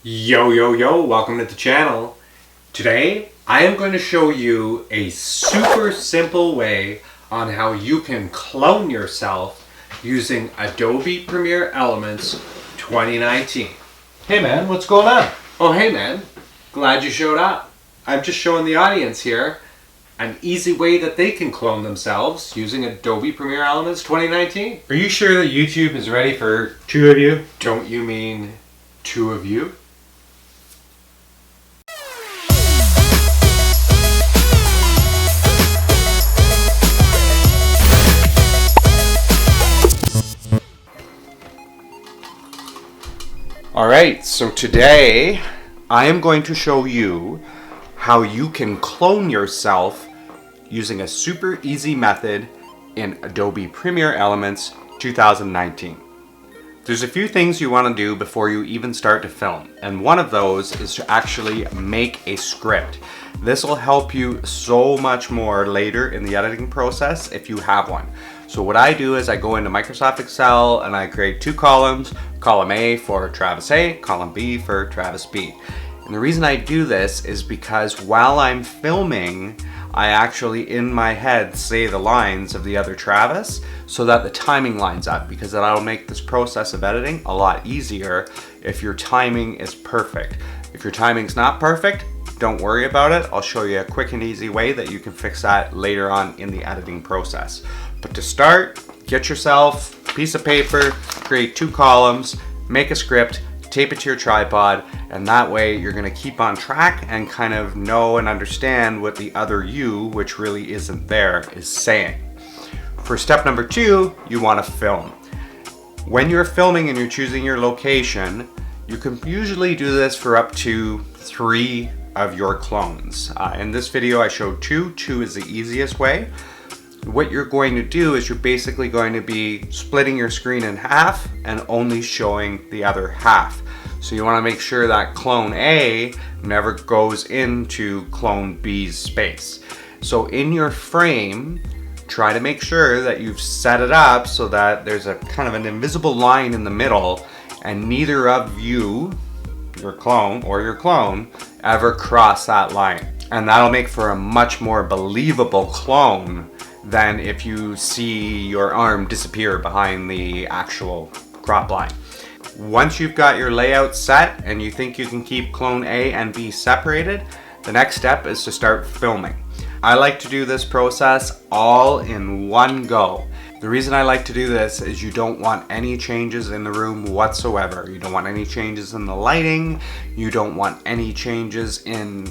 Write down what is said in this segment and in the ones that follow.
Yo, welcome to the channel. Today, I am going to show you a super simple way on how you can clone yourself using Adobe Premiere Elements 2019. Hey man, what's going on? Oh hey man, glad you showed up. I'm just showing the audience here an easy way that they can clone themselves using Adobe Premiere Elements 2019. Are you sure that YouTube is ready for two of you? Don't you mean two of you? Alright, so today I am going to show you how you can clone yourself using a super easy method in Adobe Premiere Elements 2019. There's a few things you want to do before you even start to film, and one of those is to actually make a script. This will help you so much more later in the editing process if you have one. So what I do is I go into Microsoft Excel and I create two columns, column A for Travis A, column B for Travis B. And the reason I do this is because while I'm filming, I actually in my head say the lines of the other Travis so that the timing lines up, because that'll make this process of editing a lot easier if your timing is perfect. If your timing's not perfect, don't worry about it. I'll show you a quick and easy way that you can fix that later on in the editing process. But to start, get yourself a piece of paper, create two columns, make a script, tape it to your tripod, and that way you're gonna keep on track and kind of know and understand what the other you, which really isn't there, is saying. For step number two, you wanna film. When you're filming and you're choosing your location, you can usually do this for up to 3 of your clones. In this video I showed 2. 2 is the easiest way. What you're going to do is you're basically going to be splitting your screen in half and only showing the other half. So you want to make sure that clone A never goes into clone B's space. So in your frame, try to make sure that you've set it up so that there's a kind of an invisible line in the middle and neither of you, your clone or your clone, ever cross that line. And that'll make for a much more believable clone than if you see your arm disappear behind the actual crop line. Once you've got your layout set and you think you can keep clone A and B separated, the next step is to start filming. I like to do this process all in one go. The reason I like to do this is you don't want any changes in the room whatsoever. You don't want any changes in the lighting. You don't want any changes in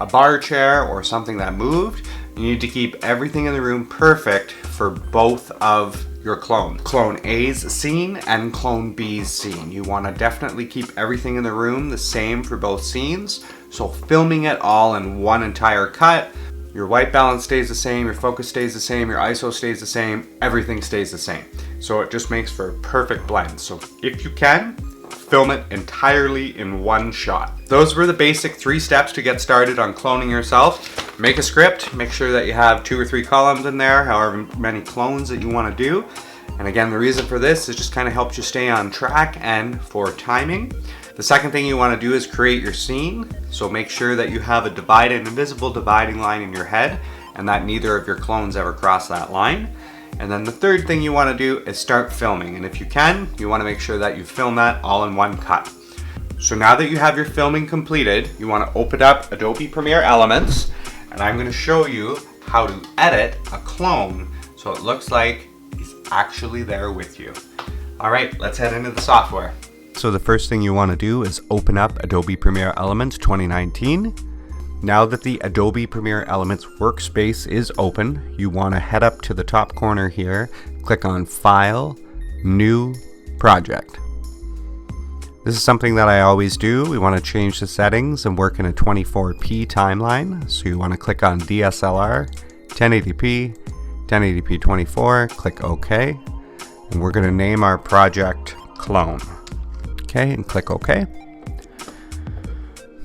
a bar chair or something that moved. You need to keep everything in the room perfect for both of your clones. Clone A's scene and clone B's scene. You want to definitely keep everything in the room the same for both scenes. So filming it all in one entire cut, your white balance stays the same, your focus stays the same, your ISO stays the same, everything stays the same. So it just makes for a perfect blend. So if you can, film it entirely in one shot. Those were the basic 3 steps to get started on cloning yourself. Make a script, make sure that you have 2 or 3 columns in there, however many clones that you want to do. And again, the reason for this is just kind of helps you stay on track and for timing. The second thing you want to do is create your scene. So make sure that you have a invisible dividing line in your head and that neither of your clones ever cross that line. And then the third thing you want to do is start filming. And if you can, you want to make sure that you film that all in one cut. So now that you have your filming completed, you want to open up Adobe Premiere Elements, and I'm going to show you how to edit a clone so it looks like he's actually there with you. All right, let's head into the software. So the first thing you want to do is open up Adobe Premiere Elements 2019. Now that the Adobe Premiere Elements workspace is open, you want to head up to the top corner here, click on File, New, Project. This is something that I always do. We want to change the settings and work in a 24p timeline. So you want to click on DSLR, 1080p, 1080p 24, click OK. And we're going to name our project Clone. Okay, and click OK.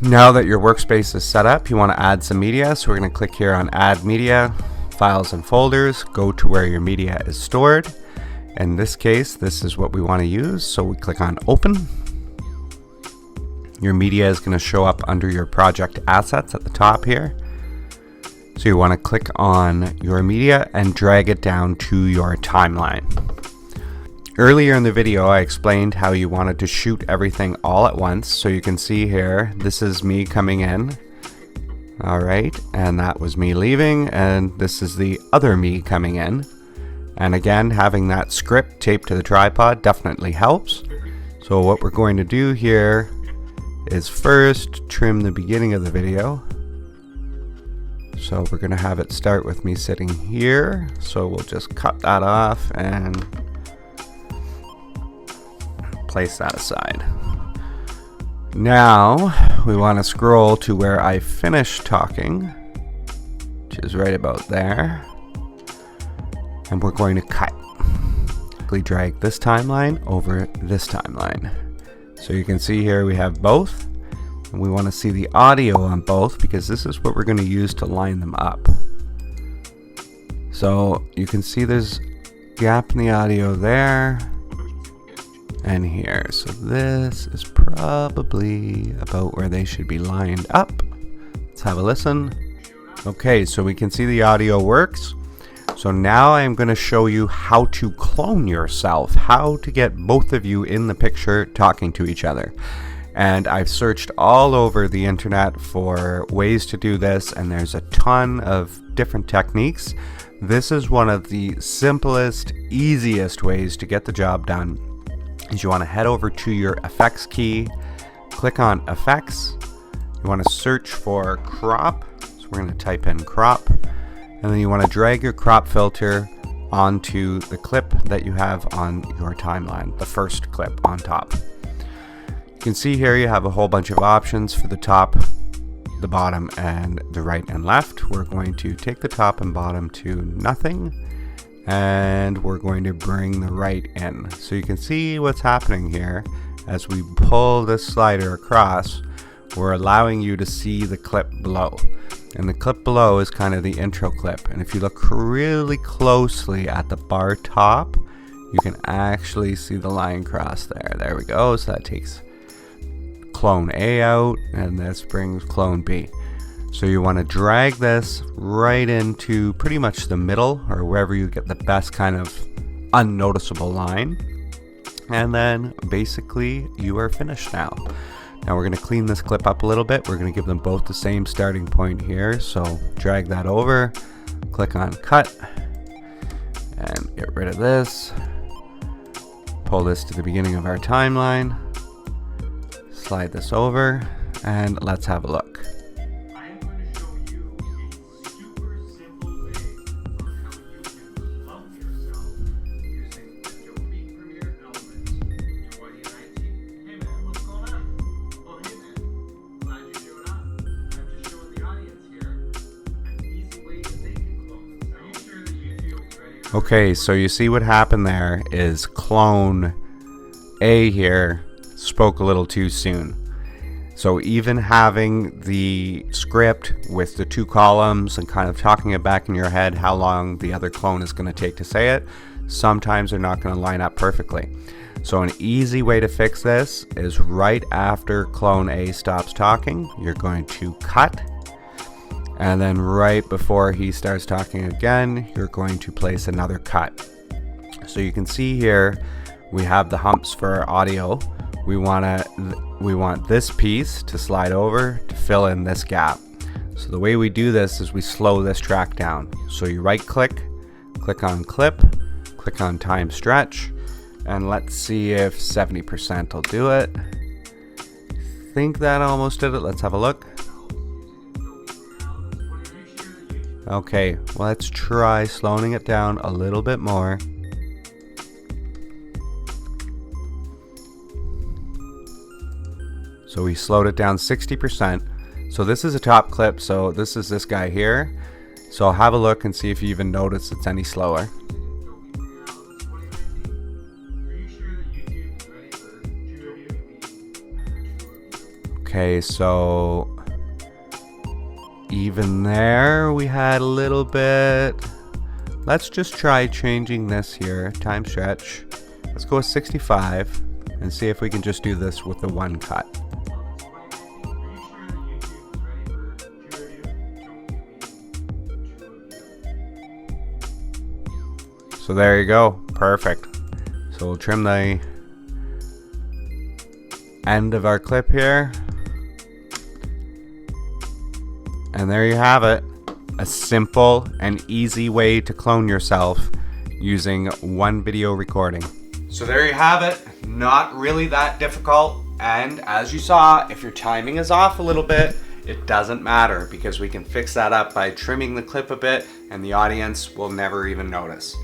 Now that your workspace is set up, you want to add some media. So we're going to click here on Add Media, Files and Folders, go to where your media is stored. In this case, this is what we want to use. So we click on Open. Your media is going to show up under your project assets at the top here. So you want to click on your media and drag it down to your timeline. Earlier in the video, I explained how you wanted to shoot everything all at once. So you can see here, this is me coming in. All right, and that was me leaving, and this is the other me coming in. And again, having that script taped to the tripod definitely helps. So what we're going to do here is first trim the beginning of the video. So we're going to have it start with me sitting here. So we'll just cut that off and place that aside. Now we want to scroll to where I finished talking, which is right about there. And we're going to cut. Drag this timeline over this timeline. So you can see here we have both. And we want to see the audio on both because this is what we're going to use to line them up. So you can see there's a gap in the audio there and here. So this is probably about where they should be lined up. Let's have a listen. Okay, so we can see the audio works. So now I'm going to show you how to clone yourself, how to get both of you in the picture talking to each other. And I've searched all over the internet for ways to do this, and there's a ton of different techniques. This is one of the simplest, easiest ways to get the job done. Is you want to head over to your effects key, click on effects. You want to search for crop. So we're going to type in crop. And then you want to drag your crop filter onto the clip that you have on your timeline, the first clip on top. You can see here you have a whole bunch of options for the top, the bottom, and the right and left. We're going to take the top and bottom to nothing, and we're going to bring the right in. So you can see what's happening here. As we pull this slider across, we're allowing you to see the clip below. And the clip below is kind of the intro clip. And if you look really closely at the bar top, you can actually see the line cross there. There we go. So that takes clone A out, and this brings clone B. So you want to drag this right into pretty much the middle, or wherever you get the best kind of unnoticeable line. And then basically you are finished now. Now we're going to clean this clip up a little bit. We're going to give them both the same starting point here. So drag that over, click on cut, and get rid of this. Pull this to the beginning of our timeline. Slide this over, and let's have a look. I am going to show you a super simple way on how you can clone yourself using Adobe Premiere Elements 2019. Hey man, what's going on? Oh hey man, glad you showed up. I'm just showing the audience here an easy way that they can clone themselves. Are you sure that YouTube is ready? Okay, so you see what happened there is clone A here spoke a little too soon. So even having the script with the two columns and kind of talking it back in your head how long the other clone is going to take to say it, sometimes they're not going to line up perfectly. So an easy way to fix this is right after clone A stops talking, you're going to cut, and then right before he starts talking again, you're going to place another cut. So you can see here we have the humps for our audio. We want this piece to slide over to fill in this gap. So the way we do this is we slow this track down. So you right click, click on clip, click on time stretch, and let's see if 70% will do it. I think that almost did it. Let's have a look. Okay, well, let's try slowing it down a little bit more. So we slowed it down 60%. So this is a top clip. So this is this guy here. So I'll have a look and see if you even notice it's any slower. Okay, so even there we had a little bit. Let's just try changing this here, time stretch. Let's go with 65 and see if we can just do this with the one cut. So there you go, perfect. So we'll trim the end of our clip here. And there you have it. A simple and easy way to clone yourself using one video recording. So there you have it. Not really that difficult. And as you saw, if your timing is off a little bit, it doesn't matter because we can fix that up by trimming the clip a bit and the audience will never even notice.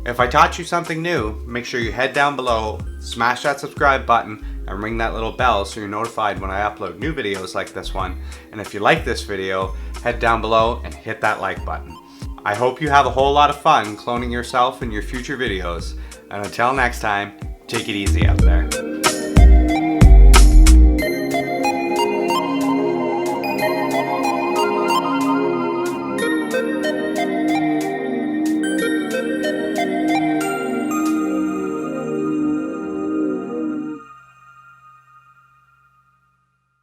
If I taught you something new, make sure you head down below, smash that subscribe button, and ring that little bell so you're notified when I upload new videos like this one. And if you like this video, head down below and hit that like button. I hope you have a whole lot of fun cloning yourself in your future videos. And until next time, take it easy out there.